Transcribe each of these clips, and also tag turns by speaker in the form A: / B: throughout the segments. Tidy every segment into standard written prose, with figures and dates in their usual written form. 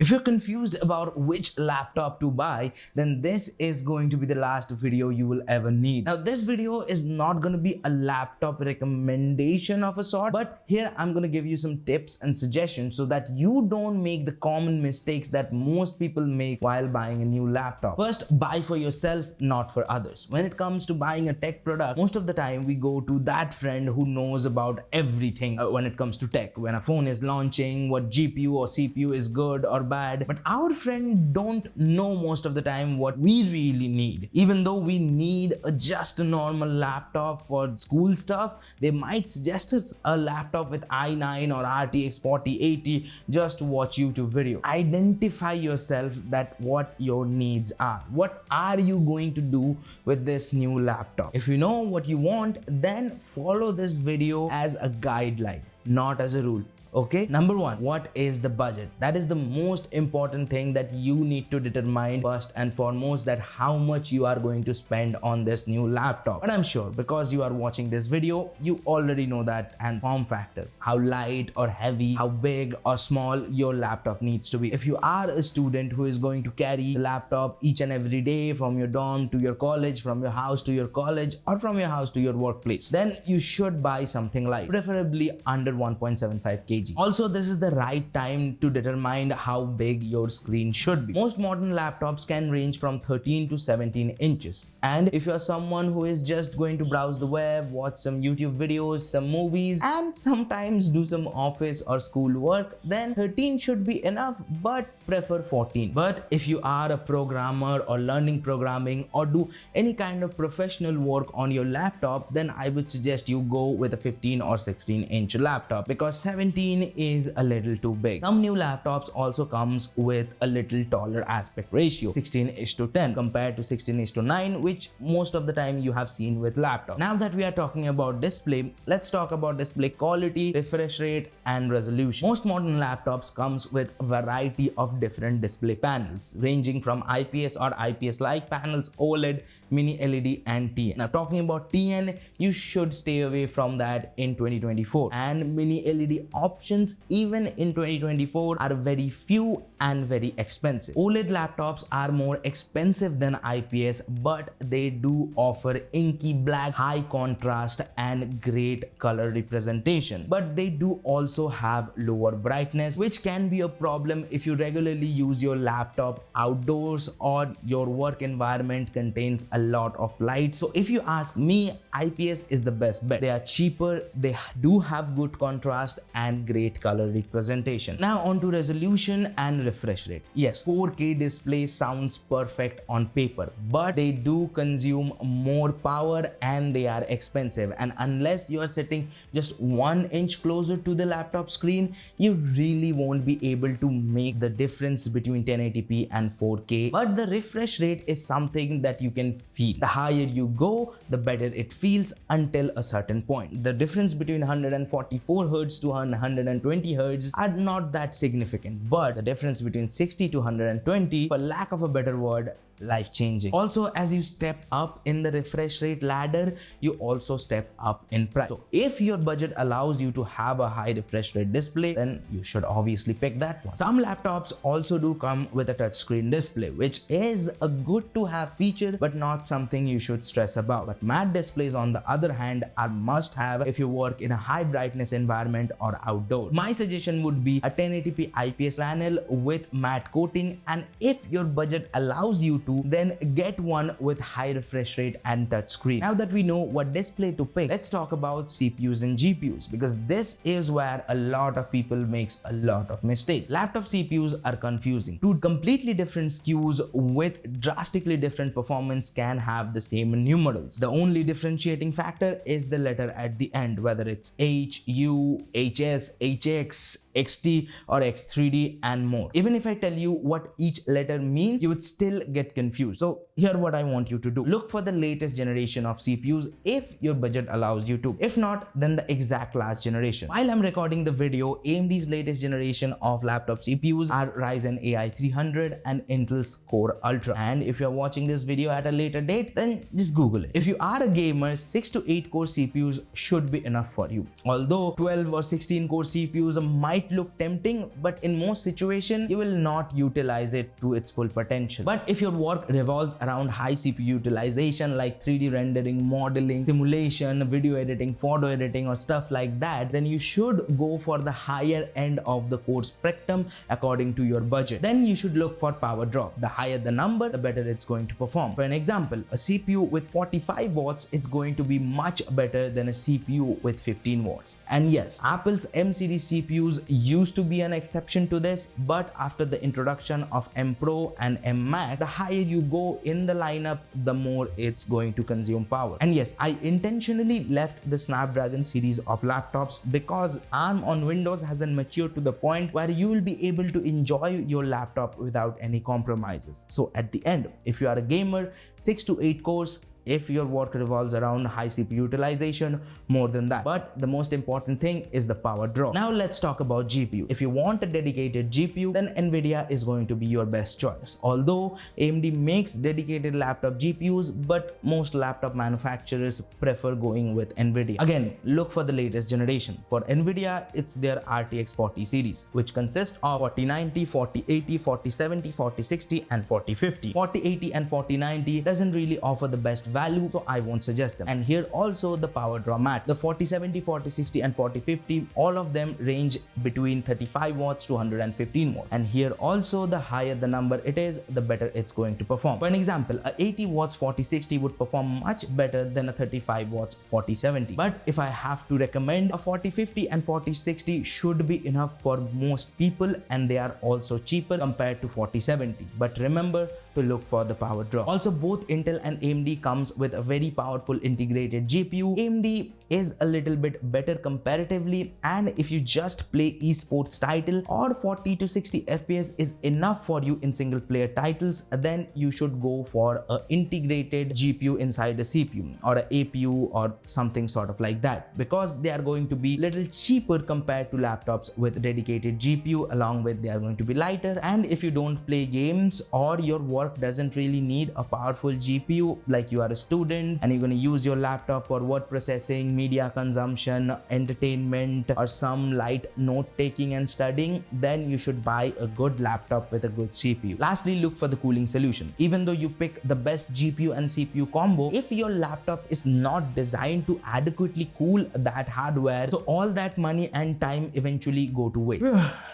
A: If you're confused about which laptop to buy, then this is going to be the last video you will ever need. Now, this video is not going to be a laptop recommendation of a sort, but here I'm going to give you some tips and suggestions so that you don't make the common mistakes that most people make while buying a new laptop. First, buy for yourself, not for others. When it comes to buying a tech product, most of the time we go to that friend who knows about everything when it comes to tech. When a phone is launching, what GPU or CPU is good or bad, but our friend don't know most of the time what we really need. Even though we need just a normal laptop for school stuff, they might suggest us a laptop with i9 or RTX 4080 just to watch YouTube video. Identify yourself that what your needs are. What are you going to do with this new laptop? If you know what you want, then follow this video as a guideline, not as a rule. Okay, number one, what is the budget? That is the most important thing that you need to determine first and foremost, that how much you are going to spend on this new laptop. But I'm sure because you are watching this video, you already know that and form factor, how light or heavy, how big or small your laptop needs to be. If you are a student who is going to carry the laptop each and every day from your dorm to your college, from your house to your college, or from your house to your workplace, then you should buy something light, preferably under 1.75 kg. Also, this is the right time to determine how big your screen should be. Most modern laptops can range from 13 to 17 inches. And if you're someone who is just going to browse the web, watch some YouTube videos, some movies, and sometimes do some office or school work, then 13 should be enough, but prefer 14. But if you are a programmer or learning programming or do any kind of professional work on your laptop, then I would suggest you go with a 15 or 16 inch laptop, because 17 is a little too big. Some new laptops also comes with a little taller aspect ratio, 16:10 compared to 16:9, which most of the time you have seen with laptops. Now that we are talking about display, let's talk about display quality, refresh rate, and resolution. Most modern laptops comes with a variety of different display panels, ranging from IPS or IPS-like panels, OLED, mini LED, and TN. Now, talking about TN, you should stay away from that in 2024. And mini LED options, even in 2024, are very few and very expensive. OLED laptops are more expensive than IPS, but they do offer inky black, high contrast, and great color representation. But they do also have lower brightness, which can be a problem if you regularly use your laptop outdoors or your work environment contains a lot of light. So if you ask me, IPS is the best bet. They are cheaper, they do have good contrast and great color representation. Now on to resolution and refresh rate. Yes, 4K display sounds perfect on paper, but they do consume more power and they are expensive. And unless you are sitting just 1 inch closer to the laptop screen, you really won't be able to make the difference between 1080p and 4K. But the refresh rate is something that you can feel. The higher you go, the better it feels until a certain point. The difference between 144 Hz to 120 Hz are not that significant, but the difference between 60 to 120, for lack of a better word, life-changing. Also, as you step up in the refresh rate ladder, you also step up in price. So if your budget allows you to have a high refresh rate display, then you should obviously pick that one. Some laptops also do come with a touchscreen display, which is a good to have feature, but not something you should stress about. But matte displays, on the other hand, are must have if you work in a high brightness environment or outdoor. My suggestion would be a 1080p IPS panel with matte coating, and if your budget allows you to, then get one with high refresh rate and touchscreen. Now that we know what display to pick, let's talk about CPUs and GPUs, because this is where a lot of people makes a lot of mistakes. Laptop CPUs are confusing. Two completely different SKUs with drastically different performance can have the same numerals. The only differentiating factor is the letter at the end, whether it's H, U, HS, HX, XT, or X3D, and more. Even if I tell you what each letter means, you would still get confused. So here what I want you to do: look for the latest generation of CPUs if your budget allows you to. If not, then the exact last generation. While I'm recording the video, AMD's latest generation of laptop CPUs are Ryzen AI 300 and Intel's Core Ultra. And if you're watching this video at a later date, then just Google it. If you are a gamer, 6 to 8 core CPUs should be enough for you. Although 12 or 16 core CPUs might might look tempting, but in most situations, you will not utilize it to its full potential. But if your work revolves around high CPU utilization like 3D rendering, modeling, simulation, video editing, photo editing, or stuff like that, then you should go for the higher end of the core spectrum according to your budget. Then you should look for power drop. The higher the number, the better it's going to perform. For an example, a CPU with 45 watts, it's going to be much better than a CPU with 15 watts. And yes, Apple's M series CPUs used to be an exception to this, but after the introduction of M Pro and M Max, the higher you go in the lineup, the more it's going to consume power. And yes, I intentionally left the Snapdragon series of laptops because ARM on Windows hasn't matured to the point where you will be able to enjoy your laptop without any compromises. So at the end, if you are a gamer, 6 to 8 cores. If your work revolves around high CPU utilization, more than that. But the most important thing is the power draw. Now let's talk about GPU. If you want a dedicated GPU, then nvidia is going to be your best choice. Although AMD makes dedicated laptop GPUs, but most laptop manufacturers prefer going with nvidia. Again, look for the latest generation. For nvidia, it's their RTX 40 series, which consists of 4090, 4080, 4070, 4060, and 4050. 4080 and 4090 doesn't really offer the best value, so I won't suggest them. And here also the power draw matters. The 4070, 4060, and 4050, all of them range between 35 watts to 115 watts. And here also, the higher the number it is, the better it's going to perform. For an example, a 80 watts 4060 would perform much better than a 35 watts 4070. But if I have to recommend, a 4050 and 4060 should be enough for most people, and they are also cheaper compared to 4070. But remember to look for the power draw. Also, both Intel and AMD comes with a very powerful integrated GPU. AMD is a little bit better comparatively, and if you just play esports title or 40 to 60 FPS is enough for you in single player titles, then you should go for a integrated GPU inside a CPU or a APU or something sort of like that, because they are going to be little cheaper compared to laptops with dedicated GPU, along with they are going to be lighter. And if you don't play games or your work doesn't really need a powerful GPU, like you are a student and you're going to use your laptop for word processing, media consumption, entertainment, or some light note taking and studying, then you should buy a good laptop with a good CPU. Lastly, look for the cooling solution. Even though you pick the best GPU and CPU combo, if your laptop is not designed to adequately cool that hardware, so all that money and time eventually go to waste.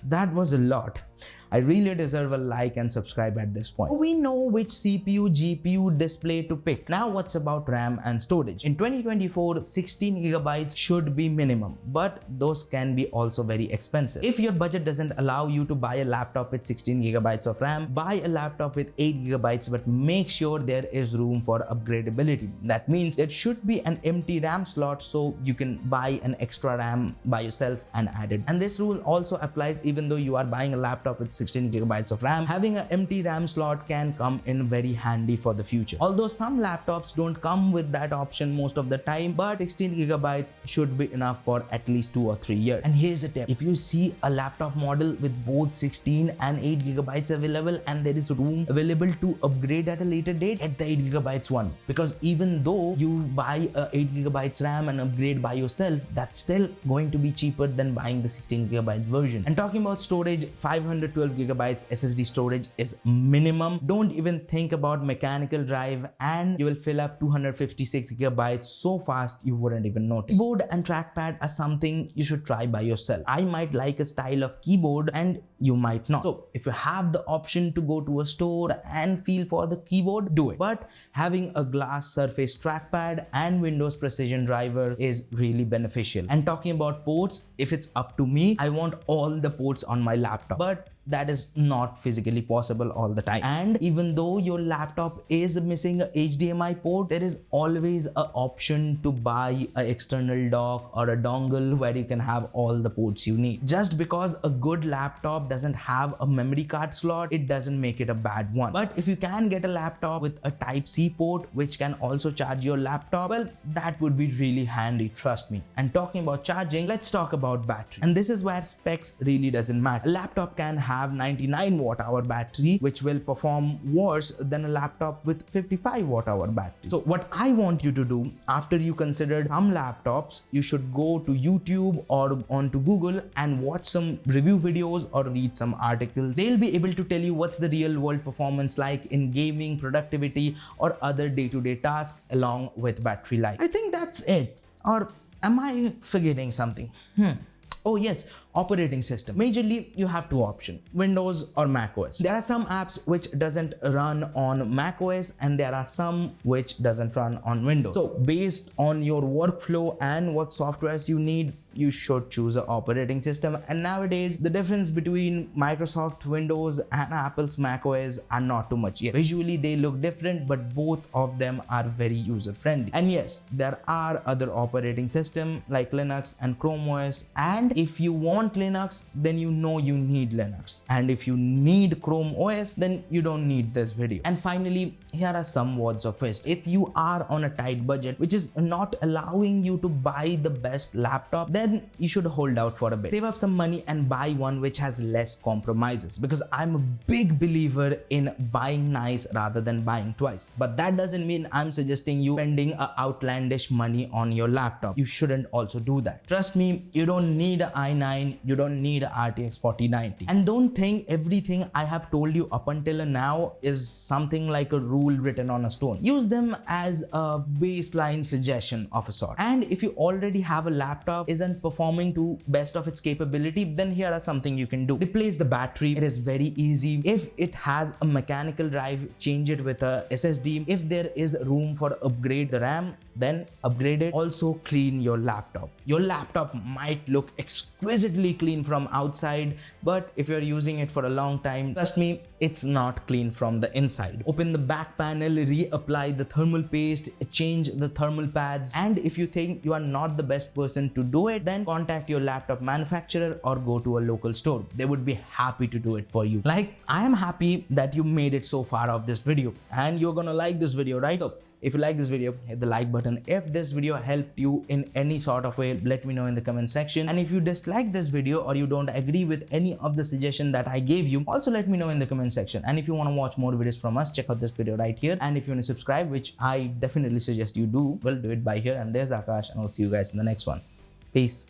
A: That was a lot. I really deserve a like and subscribe at this point. We know which CPU, GPU, display to pick. Now what's about RAM and storage? In 2024, 16 gigabytes should be minimum, but those can be also very expensive. If your budget doesn't allow you to buy a laptop with 16 gigabytes of RAM, buy a laptop with 8 gigabytes, but make sure there is room for upgradability. That means there should be an empty RAM slot so you can buy an extra RAM by yourself and add it. And this rule also applies even though you are buying a laptop with 16 gigabytes of RAM. Having an empty RAM slot can come in very handy for the future. Although some laptops don't come with that option most of the time, but 16 gigabytes should be enough for at least 2 or 3 years. And here's a tip. If you see a laptop model with both 16 and 8 gigabytes available and there is room available to upgrade at a later date, get the 8 gigabytes one. Because even though you buy a 8 gigabytes RAM and upgrade by yourself, that's still going to be cheaper than buying the 16 gigabytes version. And talking about storage, 512 gigabytes SSD storage is minimum. Don't even think about mechanical drive and you will fill up 256 gigabytes so fast you wouldn't even notice. Keyboard and trackpad are something you should try by yourself. I might like a style of keyboard and you might not. So if you have the option to go to a store and feel for the keyboard, do it. But having a glass surface trackpad and Windows precision driver is really beneficial. And talking about ports, if it's up to me, I want all the ports on my laptop. But that is not physically possible all the time. And even though your laptop is missing a HDMI port, there is always an option to buy an external dock or a dongle where you can have all the ports you need. Just because a good laptop doesn't have a memory card slot, it doesn't make it a bad one. But if you can get a laptop with a Type-C port which can also charge your laptop, well, that would be really handy, trust me. And talking about charging, let's talk about battery. And this is where specs really doesn't matter. A laptop can have have 99 watt hour battery, which will perform worse than a laptop with 55 watt hour battery. So what I want you to do, after you considered some laptops, you should go to YouTube or onto Google and watch some review videos or read some articles. They'll be able to tell you what's the real world performance like in gaming, productivity, or other day-to-day tasks along with battery life. I think that's it. Or am I forgetting something? Oh yes, operating system. Majorly, you have two options, Windows or Mac OS. There are some apps which doesn't run on Mac OS and there are some which doesn't run on Windows. So based on your workflow and what softwares you need, you should choose an operating system. And nowadays, the difference between Microsoft Windows and Apple's Mac OS are not too much yet. Visually, they look different, but both of them are very user-friendly. And yes, there are other operating systems like Linux and Chrome OS. And if you want Linux, then you know you need Linux. And if you need Chrome OS, then you don't need this video. And finally, here are some words of wisdom. If you are on a tight budget, which is not allowing you to buy the best laptop, then you should hold out for a bit. Save up some money and buy one which has less compromises, because I'm a big believer in buying nice rather than buying twice. But that doesn't mean I'm suggesting you spending outlandish money on your laptop. You shouldn't also do that. Trust me, you don't need an i9, you don't need an RTX 4090. And don't think everything I have told you up until now is something like a rule written on a stone. Use them as a baseline suggestion of a sort. And if you already have a laptop isn't performing to best of its capability, then here are something you can do. Replace the battery. It is very easy. If it has a mechanical drive, change it with a SSD. If there is room for upgrade the RAM, then upgrade it. Also clean your laptop. Your laptop might look exquisitely clean from outside, but if you're using it for a long time, trust me, it's not clean from the inside. Open the back panel, reapply the thermal paste, change the thermal pads. And if you think you are not the best person to do it, then contact your laptop manufacturer or go to a local store. They would be happy to do it for you. Like, I am happy that you made it so far of this video and you're gonna like this video, right? So if you like this video, hit the like button. If this video helped you in any sort of way, let me know in the comment section. And if you dislike this video or you don't agree with any of the suggestion that I gave you, also let me know in the comment section. And if you want to watch more videos from us, check out this video right here. And if you want to subscribe, which I definitely suggest you do, well, do it by here. And there's Akash, and I'll see you guys in the next one. Peace.